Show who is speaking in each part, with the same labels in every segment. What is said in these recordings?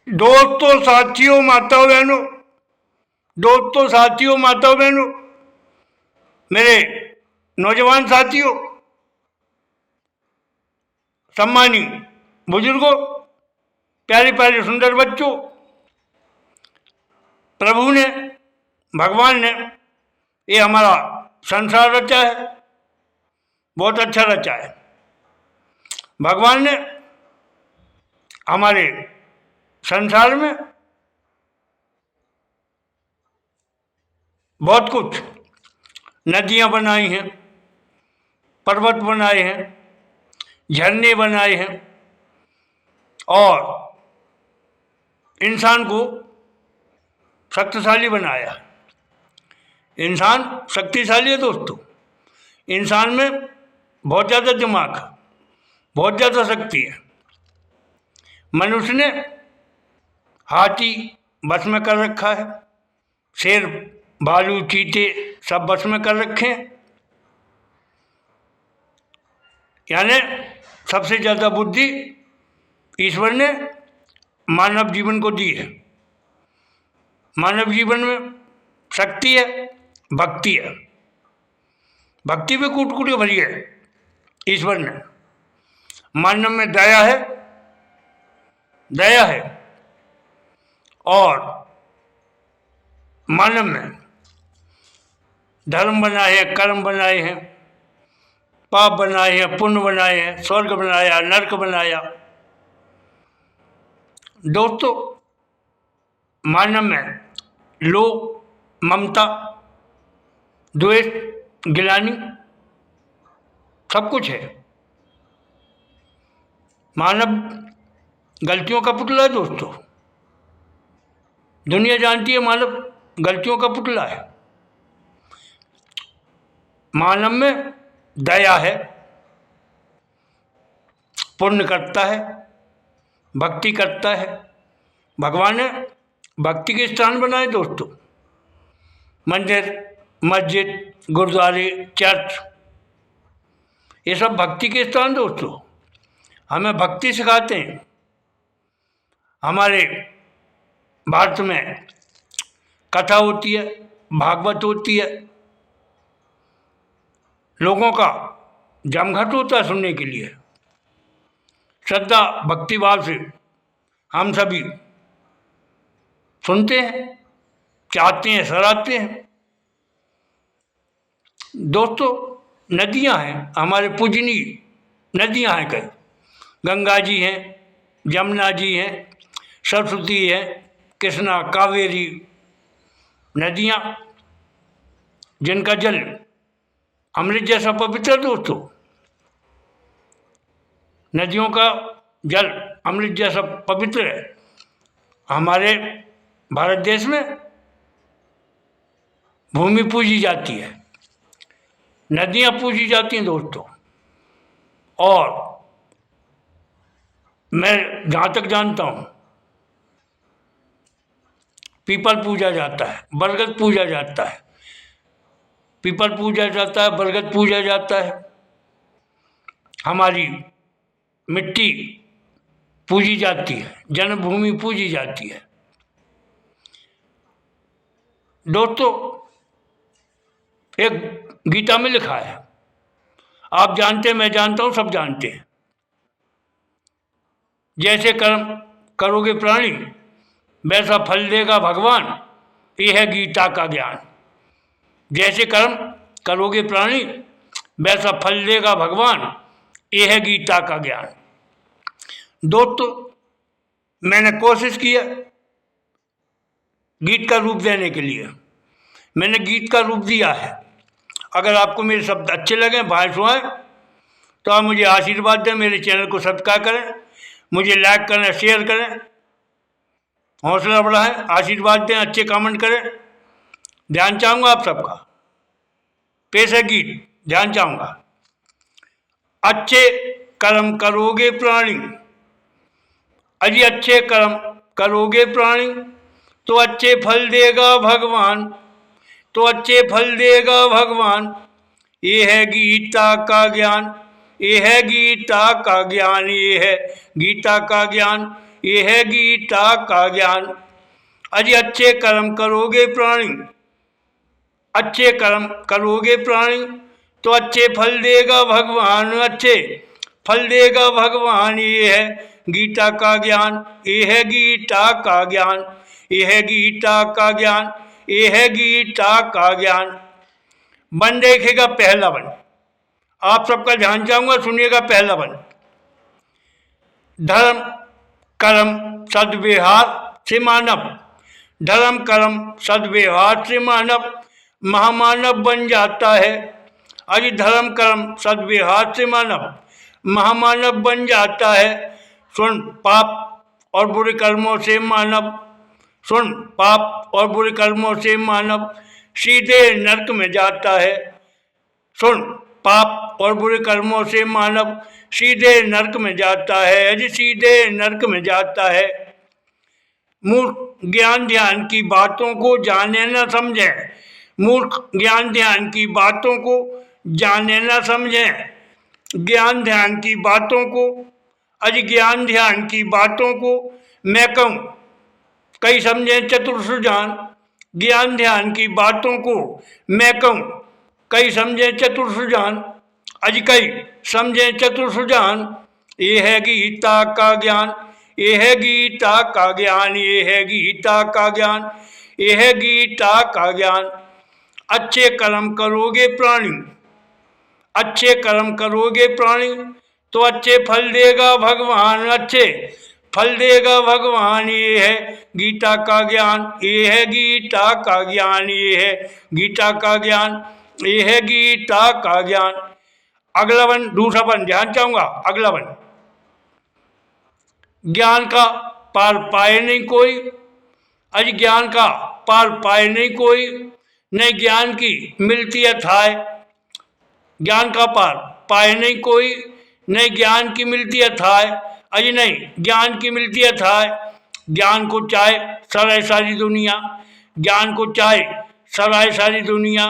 Speaker 1: दोस्तों, साथियों, माताओं बहनों, दोस्तों, साथियों, माताओं बहनों, मेरे नौजवान साथियों, सम्मानी बुजुर्गों, प्यारे प्यारे सुंदर बच्चों, प्रभु ने, भगवान ने ये हमारा संसार रचा है, बहुत अच्छा रचा है। भगवान ने हमारे संसार में बहुत कुछ नदियां बनाई हैं, पर्वत बनाए हैं, झरने बनाए हैं और इंसान को शक्तिशाली बनाया। इंसान शक्तिशाली है दोस्तों। इंसान में बहुत ज़्यादा दिमाग है, बहुत ज़्यादा शक्ति है। मनुष्य ने हाथी बस में कर रखा है, शेर, भालू, चीते सब बस में कर रखे हैं। यानी सबसे ज़्यादा बुद्धि ईश्वर ने मानव जीवन को दी है। मानव जीवन में शक्ति है, भक्ति है। भक्ति भी कूट कूट के भरी है ईश्वर ने। मानव में दया है, दया है, और मानव में धर्म बनाए हैं, कर्म बनाए हैं, पाप बनाए हैं, पुण्य बनाए हैं, स्वर्ग बनाया, नरक बनाया। दोस्तों, मानव में लोभ, ममता, द्वेष, गिलानी सब कुछ है। मानव गलतियों का पुतला है दोस्तों। दुनिया जानती है मानव गलतियों का पुतला है। मानव में दया है, पुण्य करता है, भक्ति करता है। भगवान ने भक्ति के स्थान बनाए दोस्तों। मंदिर, मस्जिद, गुरुद्वारे, चर्च, ये सब भक्ति के स्थान दोस्तों। हमें भक्ति सिखाते हैं। हमारे भारत में कथा होती है, भागवत होती है, लोगों का जमघट होता है सुनने के लिए। श्रद्धा भक्ति भाव से हम सभी सुनते हैं, चाहते हैं, सराहते हैं। दोस्तों, नदियां हैं, हमारे पूजनीय नदियां हैं। कई गंगा जी हैं, जमुना जी हैं, सरस्वती है, कृष्णा, कावेरी, नदियां जिनका जल अमृत जैसा पवित्र है दोस्तों। नदियों का जल अमृत जैसा पवित्र है। हमारे भारत देश में भूमि पूजी जाती है, नदियां पूजी जाती हैं दोस्तों। और मैं जहाँ तक जानता हूँ, पीपल पूजा जाता है, बरगद पूजा जाता है, पीपल पूजा जाता है, बरगद पूजा जाता है। हमारी मिट्टी पूजी जाती है, जन्मभूमि पूजी जाती है। दोस्तों, एक गीता में लिखा है, आप जानते हैं, मैं जानता हूं, सब जानते हैं, जैसे कर्म करोगे प्राणी वैसा फल देगा भगवान, ये है गीता का ज्ञान। जैसे कर्म करोगे प्राणी वैसा फल देगा भगवान, ये है गीता का ज्ञान। दोस्तों, मैंने कोशिश की है गीत का रूप देने के लिए। मैंने गीत का रूप दिया है। अगर आपको मेरे शब्द अच्छे लगे, भाषाएं, तो आप मुझे आशीर्वाद दें, मेरे चैनल को सब्सक्राइब करें, मुझे लाइक करें, शेयर करें, हौसला बढ़ाएं, आशीर्वाद दें, अच्छे कमेंट करें। ध्यान चाहूँगा आप सबका। पेश है गीत, ध्यान चाहूँगा। अच्छे कर्म करोगे प्राणी, अजी अच्छे कर्म करोगे प्राणी, तो अच्छे फल देगा भगवान, तो अच्छे फल देगा भगवान। ये है गीता का ज्ञान, ये है गीता का ज्ञान, ये है गीता का ज्ञान, ये है गीता का ज्ञान। अजी अच्छे कर्म करोगे प्राणी, अच्छे कर्म करोगे प्राणी तो अच्छे फल देगा भगवान, अच्छे फल देगा भगवान। ये है गीता का ज्ञान, ये है गीता का ज्ञान, ये है गीता का ज्ञान, ये है गीता का ज्ञान। वन देखेगा पहला वन, आप सबका ध्यान चाहूंगा, सुनिएगा पहला वन। धर्म कर्म सद्व्यवहार से मानव, धर्म कर्म सद्व्यवहार से मानव महामानव बन जाता है। अरे धर्म कर्म सद्व्यवहार से मानव महामानव बन जाता है। सुन पाप और बुरे कर्मों से मानव, सुन पाप और बुरे कर्मों से मानव सीधे नरक में जाता है। सुन पाप और बुरे कर्मों से मानव सीधे नरक में जाता है। अजी सीधे नरक में जाता है। मूर्ख ज्ञान ध्यान की बातों को जाने न समझे, मूर्ख ज्ञान ध्यान की बातों को जाने न समझे, ज्ञान ध्यान की बातों को, अज ज्ञान ध्यान की बातों को मैं कहूँ कई समझे चतुर सुजान, ज्ञान ध्यान की बातों को मैं कहूँ कई समझे चतुर सुजान, अज कई समझे चतुर सुजान। ये है गीता का ज्ञान, ये है गीता का ज्ञान, ये है गीता का ज्ञान, ये है गीता का ज्ञान। अच्छे कर्म करोगे प्राणी, अच्छे कर्म करोगे प्राणी तो अच्छे फल देगा भगवान, अच्छे फल देगा भगवान। ये है गीता का ज्ञान, ये है गीता का ज्ञान, ये है गीता का ज्ञान, ये है गीता का ज्ञान। अगला वन, दूसरा वन ध्यान चाहूंगा। अगला वन, ज्ञान का पार पाए नहीं कोई, अज ज्ञान का पार पाए नहीं कोई, नहीं ज्ञान की मिलती अथाय, ज्ञान का पार पाए नहीं कोई, नहीं ज्ञान की मिलती अथाय, अज नहीं ज्ञान की मिलती अथाय। ज्ञान को चाहे सराय सारी दुनिया, ज्ञान को चाहे सराय सारी दुनिया,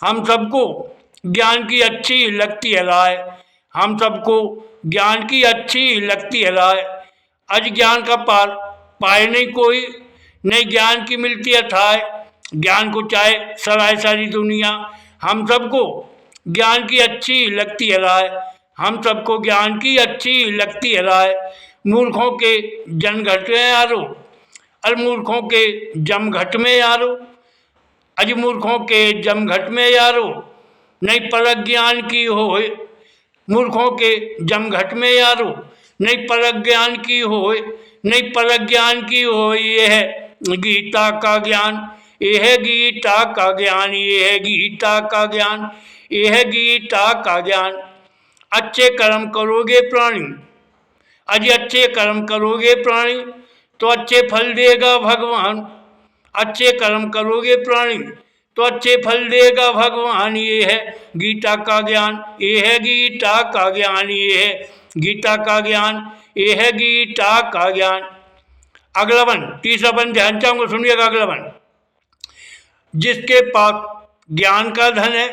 Speaker 1: हम सबको ज्ञान की अच्छी लगती है राय, हम सबको ज्ञान की अच्छी लगती है राय। अज ज्ञान का पार पाए नहीं कोई, नहीं ज्ञान की मिलती है थाय, ज्ञान को चाहे सराय सारी दुनिया, हम सबको ज्ञान की अच्छी लगती है राय, हम सबको ज्ञान की अच्छी लगती है राय। मूर्खों के जन घट में यारो, अरे मूर्खों के जम घट में यारो, अज मूर्खों के जम घट में यारो नहीं परख ज्ञान की होए, मूर्खों के जम घट में यारो नहीं परख ज्ञान की होए, नहीं परख ज्ञान की होए। ये है गीता का ज्ञान, ये है गीता का ज्ञान, ये है गीता का ज्ञान, ये है गीता का ज्ञान। अच्छे कर्म करोगे प्राणी, अज अच्छे कर्म करोगे प्राणी तो अच्छे फल देगा भगवान, अच्छे कर्म करोगे प्राणी तो अच्छे फल देगा भगवान। ये है गीता का ज्ञान, ये है गीता का ज्ञान, ये है गीता का ज्ञान, ये है गीता का ज्ञान। अगला वन, तीसरा वन ध्यान चाहूंगा, सुनिएगा अगला वन। जिसके पास ज्ञान का धन है,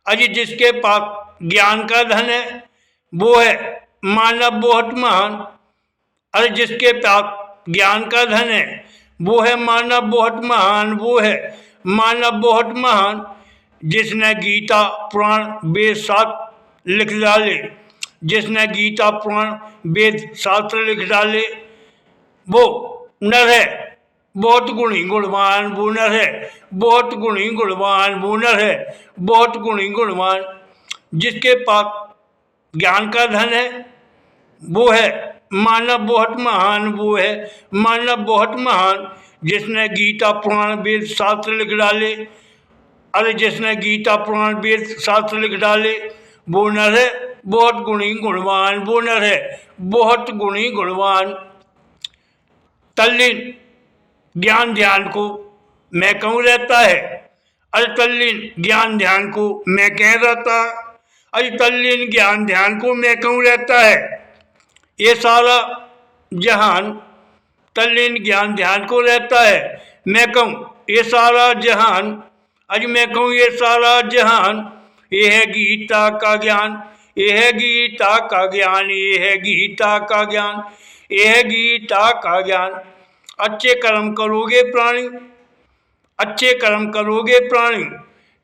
Speaker 1: अजी जिसके पास ज्ञान का धन है वो है मानव बहुत महान, अरे जिसके पास ज्ञान का धन है वो है मानव बहुत महान, वो है मानव बहुत महान। जिसने गीता पुराण वेद शास्त्र लिख डाले, जिसने गीता पुराण वेद शास्त्र लिख डाले वो नर है बहुत गुणी गुणवान, वो नर है बहुत गुणी गुणवान, वो नर है बहुत गुणी गुणवान। जिसके पास ज्ञान का धन है वो है मानव बहुत महान, वो है मानव बहुत महान। जिसने गीता पुराण वेद शास्त्र लिख डाले, अरे जिसने गीता पुराण वेद शास्त्र लिख डाले वो नर है बहुत गुणी गुणवान, वो नर है बहुत गुणी गुणवान। तल्लीन ज्ञान ध्यान को मैं कहूँ रहता है, अरे तल्लीन ज्ञान ध्यान को मैं कह रहता, अरे तल्लीन ज्ञान ध्यान को मैं कहूँ रहता है। ये सारा जहान तल्लीन ज्ञान ध्यान को रहता है, मैं कहूँ ये सारा जहान, अरे मैं कहूँ ये सारा जहान। ये है गीता का ज्ञान, ये है गीता का ज्ञान, ये है गीता का ज्ञान, ये है गीता का ज्ञान। अच्छे कर्म करोगे प्राणी, अच्छे कर्म करोगे प्राणी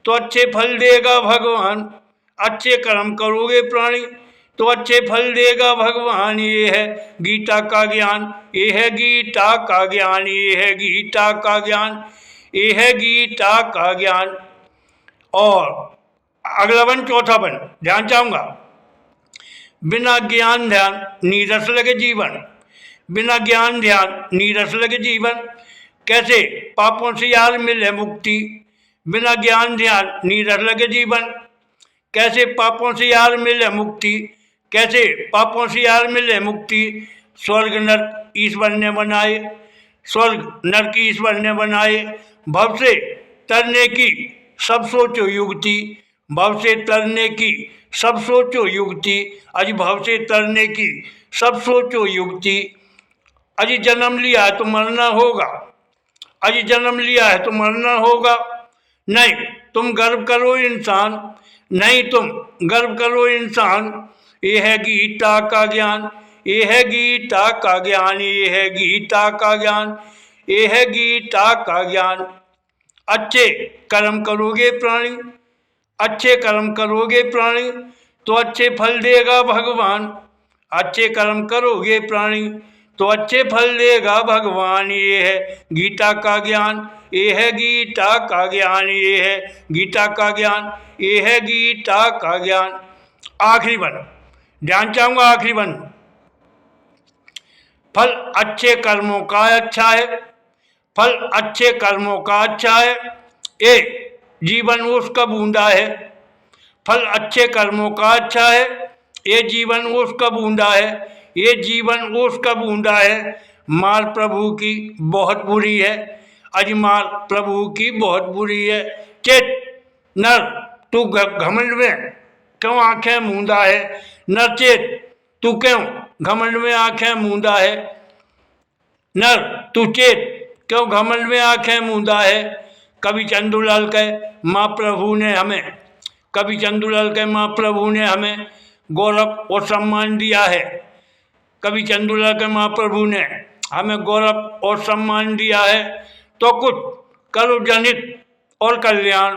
Speaker 1: तो अच्छे फल देगा भगवान। अच्छे कर्म करोगे प्राणी तो अच्छे फल देगा भगवान। ये है गीता का ज्ञान, ये है गीता का ज्ञान, ये है गीता का ज्ञान, ये है गीता का ज्ञान। और अगला वन, चौथा वन ध्यान चाहूंगा। बिना ज्ञान ध्यान नीरस लगे जीवन, बिना ज्ञान ध्यान नीरस लगे जीवन। कैसे पापों से यार मिले मुक्ति, बिना ज्ञान ध्यान नीरस लगे जीवन। कैसे पापों से यार मिले मुक्ति, कैसे पापों से यार मिले मुक्ति। स्वर्ग नरक ईश्वर ने बनाए, स्वर्ग नरक ईश्वर ने बनाए। भव से तरने की सब सोचो युक्ति, भव से तरने की सब सोचो युक्ति। अज भव से तरने की सब सोचो युक्ति। अज जन्म लिया है तो मरना होगा, अज जन्म लिया है तो मरना होगा। नहीं तुम गर्व करो इंसान, नहीं तुम गर्व करो इंसान। ये है गीता का ज्ञान, ये है गीता का ज्ञान, ये है गीता का ज्ञान, ये है गीता का ज्ञान। अच्छे कर्म करोगे प्राणी, अच्छे कर्म करोगे प्राणी तो अच्छे फल देगा भगवान। अच्छे कर्म करोगे प्राणी तो अच्छे फल देगा भगवान। ये है गीता का ज्ञान, ये है गीता का ज्ञान, ये है गीता का ज्ञान, ये है गीता का ज्ञान। आखिरी वन ध्यान चाहूंगा, आखिरी वन। फल अच्छे कर्मों का अच्छा है, फल अच्छे कर्मों का अच्छा है। ये जीवन उसका बूंदा है, फल अच्छे कर्मों का अच्छा है। ये जीवन उसका बूंदा है, ये जीवन उसका बूंदा है। मार प्रभु की बहुत बुरी है, अज मार प्रभु की बहुत बुरी है। चेत नर तू घमंड में क्यों आंखें मूंदा है, नर चेत तू क्यों घमंड में आंखें मूंदा है। नर तू चेत क्यों घमंड में आंखें मूंदा है। कवि चंदूलाल के माँ प्रभु ने हमें, कवि चंदूलाल के माँ प्रभु ने हमें गौरव और सम्मान दिया है। कवि चंदूलाल के महाप्रभु ने हमें गौरव और सम्मान दिया है। तो कुछ करो जनहित और कल्याण।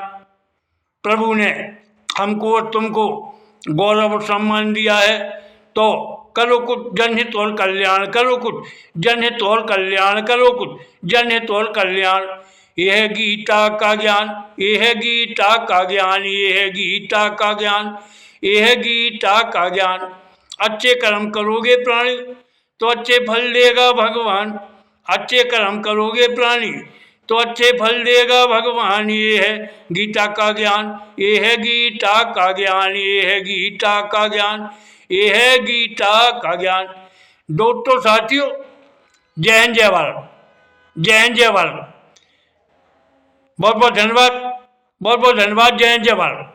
Speaker 1: प्रभु ने हमको और तुमको गौरव और सम्मान दिया है, तो करो कुछ जनहित और कल्याण, करो कुछ जनहित और कल्याण, करो कुछ जनहित और कल्याण। यह है गीता का ज्ञान, यह है गीता का ज्ञान, यह है गीता का ज्ञान, यह है गीता का ज्ञान। अच्छे कर्म करोगे प्राणी तो अच्छे फल देगा भगवान। अच्छे कर्म करोगे प्राणी तो अच्छे फल देगा भगवान। ये है गीता का ज्ञान, ये है गीता का ज्ञान, ये है गीता का ज्ञान, ये है गीता का ज्ञान। दोस्तों साथियों, जय हिंद जय भारत, जय हिंद जय भारत। बहुत बहुत धन्यवाद, बहुत बहुत धन्यवाद। जय हिंद जय भारत।